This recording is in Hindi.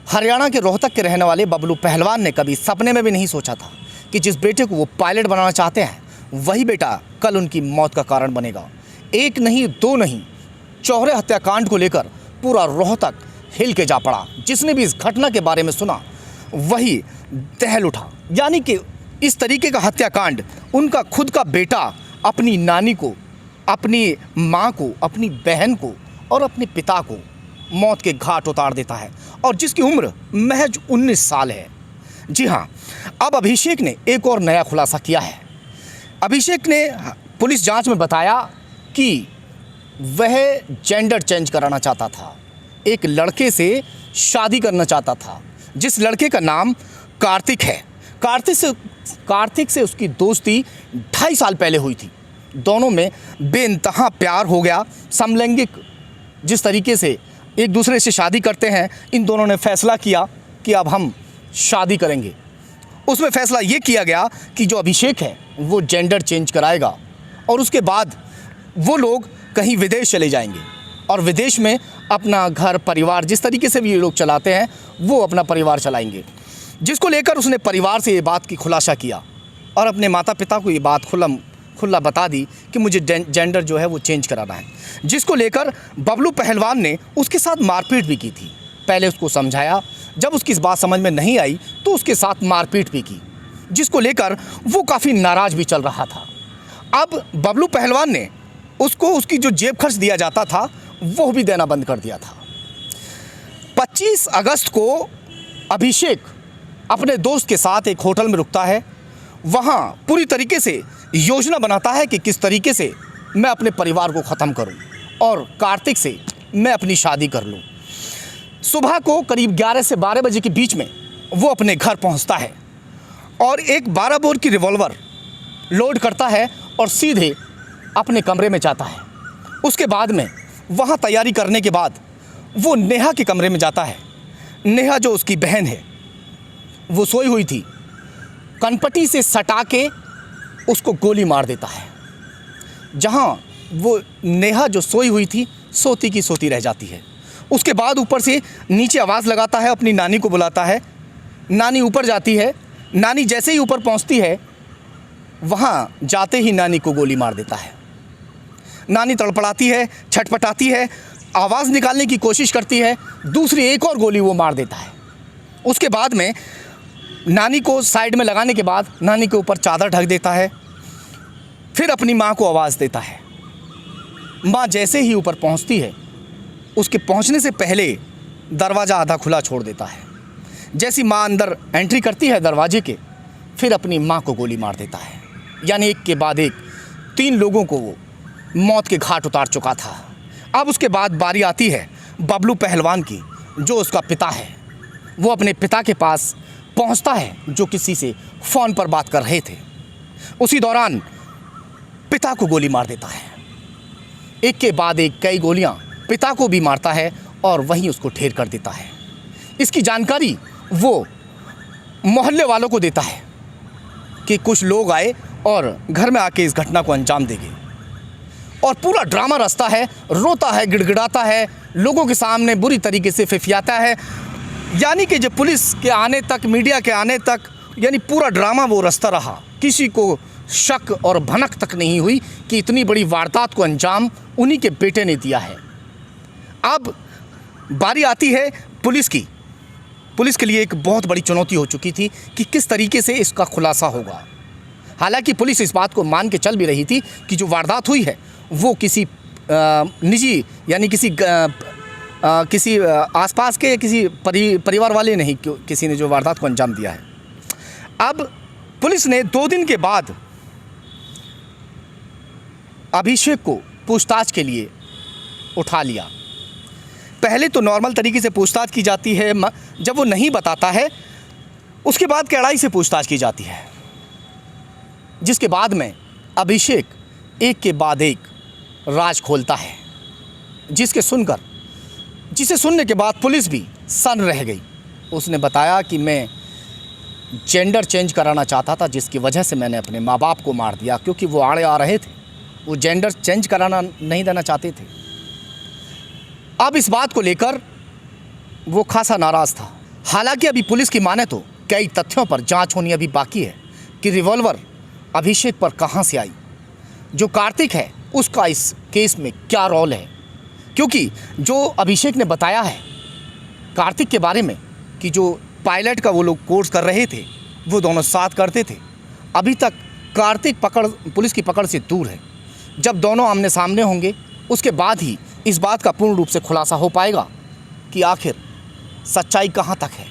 हरियाणा के रोहतक के रहने वाले बबलू पहलवान ने कभी सपने में भी नहीं सोचा था कि जिस बेटे को वो पायलट बनाना चाहते हैं वही बेटा कल उनकी मौत का कारण बनेगा। एक नहीं, दो नहीं, चौहरे हत्याकांड को लेकर पूरा रोहतक हिल के जा पड़ा। जिसने भी इस घटना के बारे में सुना वही दहल उठा। यानी कि इस तरीके का हत्याकांड उनका खुद का बेटा अपनी नानी को, अपनी माँ को, अपनी बहन को और अपने पिता को मौत के घाट उतार देता है, और जिसकी उम्र महज 19 साल है। जी हाँ, अब अभिषेक ने एक और नया खुलासा किया है। अभिषेक ने पुलिस जांच में बताया कि वह जेंडर चेंज कराना चाहता था, एक लड़के से शादी करना चाहता था जिस लड़के का नाम कार्तिक है। कार्तिक से उसकी दोस्ती 2.5 साल पहले हुई थी। दोनों में बेइंतहा प्यार हो गया। समलैंगिक जिस तरीके से एक दूसरे से शादी करते हैं, इन दोनों ने फैसला किया कि अब हम शादी करेंगे। उसमें फैसला ये किया गया कि जो अभिषेक है वो जेंडर चेंज कराएगा और उसके बाद वो लोग कहीं विदेश चले जाएंगे और विदेश में अपना घर परिवार जिस तरीके से भी ये लोग चलाते हैं वो अपना परिवार चलाएंगे। जिसको लेकर उसने परिवार से ये बात की खुलासा किया और अपने माता पिता को ये बात खुला बता दी कि मुझे जेंडर जो है वो चेंज कराना है। जिसको लेकर बबलू पहलवान ने उसके साथ मारपीट भी की थी। पहले उसको समझाया, जब उसकी इस बात समझ में नहीं आई तो उसके साथ मारपीट भी की, जिसको लेकर वो काफ़ी नाराज़ भी चल रहा था। अब बबलू पहलवान ने उसको उसकी जो जेब खर्च दिया जाता था वो भी देना बंद कर दिया था। 25 अगस्त को अभिषेक अपने दोस्त के साथ एक होटल में रुकता है। वहाँ पूरी तरीके से योजना बनाता है कि किस तरीके से मैं अपने परिवार को ख़त्म करूं और कार्तिक से मैं अपनी शादी कर लूं। सुबह को करीब 11 से 12 बजे के बीच में वो अपने घर पहुंचता है और एक 12 बोर की रिवॉल्वर लोड करता है और सीधे अपने कमरे में जाता है। उसके बाद में वहाँ तैयारी करने के बाद वो नेहा के कमरे में जाता है। नेहा जो उसकी बहन है वो सोई हुई थी, कनपटी से सटा के उसको गोली मार देता है। जहाँ वो नेहा जो सोई हुई थी सोती की सोती रह जाती है। उसके बाद ऊपर से नीचे आवाज़ लगाता है, अपनी नानी को बुलाता है। नानी ऊपर जाती है। नानी जैसे ही ऊपर पहुँचती है वहाँ जाते ही नानी को गोली मार देता है। नानी तड़पड़ाती है, छटपटाती है, आवाज़ निकालने की कोशिश करती है। दूसरी एक और गोली वो मार देता है। उसके बाद में नानी को साइड में लगाने के बाद नानी के ऊपर चादर ढक देता है। फिर अपनी माँ को आवाज़ देता है। माँ जैसे ही ऊपर पहुँचती है उसके पहुँचने से पहले दरवाज़ा आधा खुला छोड़ देता है। जैसी माँ अंदर एंट्री करती है दरवाजे के, फिर अपनी माँ को गोली मार देता है। यानी एक के बाद एक 3 लोगों को वो मौत के घाट उतार चुका था। अब उसके बाद बारी आती है बबलू पहलवान की, जो उसका पिता है। वो अपने पिता के पास पहुंचता है जो किसी से फ़ोन पर बात कर रहे थे। उसी दौरान पिता को गोली मार देता है। एक के बाद एक कई गोलियां पिता को भी मारता है और वहीं उसको ढेर कर देता है। इसकी जानकारी वो मोहल्ले वालों को देता है कि कुछ लोग आए और घर में आके इस घटना को अंजाम देंगे। और पूरा ड्रामा रचता है, रोता है, गिड़गिड़ाता है, लोगों के सामने बुरी तरीके से फिफियाता है। यानी कि जब पुलिस के आने तक, मीडिया के आने तक, यानी पूरा ड्रामा वो रचता रहा। किसी को शक और भनक तक नहीं हुई कि इतनी बड़ी वारदात को अंजाम उन्हीं के बेटे ने दिया है। अब बारी आती है पुलिस की। पुलिस के लिए एक बहुत बड़ी चुनौती हो चुकी थी कि किस तरीके से इसका खुलासा होगा। हालांकि पुलिस इस बात को मान के चल भी रही थी कि जो वारदात हुई है वो किसी निजी, यानी किसी आसपास के किसी परिवार वाले नहीं, किसी ने जो वारदात को अंजाम दिया है। अब पुलिस ने 2 दिन के बाद अभिषेक को पूछताछ के लिए उठा लिया। पहले तो नॉर्मल तरीके से पूछताछ की जाती है, जब वो नहीं बताता है उसके बाद कड़ाई से पूछताछ की जाती है, जिसके बाद में अभिषेक एक के बाद एक राज खोलता है, जिसे सुनने के बाद पुलिस भी सन्न रह गई। उसने बताया कि मैं जेंडर चेंज कराना चाहता था, जिसकी वजह से मैंने अपने माँ बाप को मार दिया, क्योंकि वो आड़े आ रहे थे, वो जेंडर चेंज कराना नहीं देना चाहते थे। अब इस बात को लेकर वो खासा नाराज़ था। हालांकि अभी पुलिस की माने तो कई तथ्यों पर जांच होनी अभी बाकी है कि रिवॉल्वर अभिषेक पर कहां से आई, जो कार्तिक है उसका इस केस में क्या रोल है। क्योंकि जो अभिषेक ने बताया है कार्तिक के बारे में कि जो पायलट का वो लोग कोर्स कर रहे थे वो दोनों साथ करते थे, अभी तक कार्तिक पुलिस की पकड़ से दूर है। जब दोनों आमने सामने होंगे उसके बाद ही इस बात का पूर्ण रूप से खुलासा हो पाएगा कि आखिर सच्चाई कहां तक है।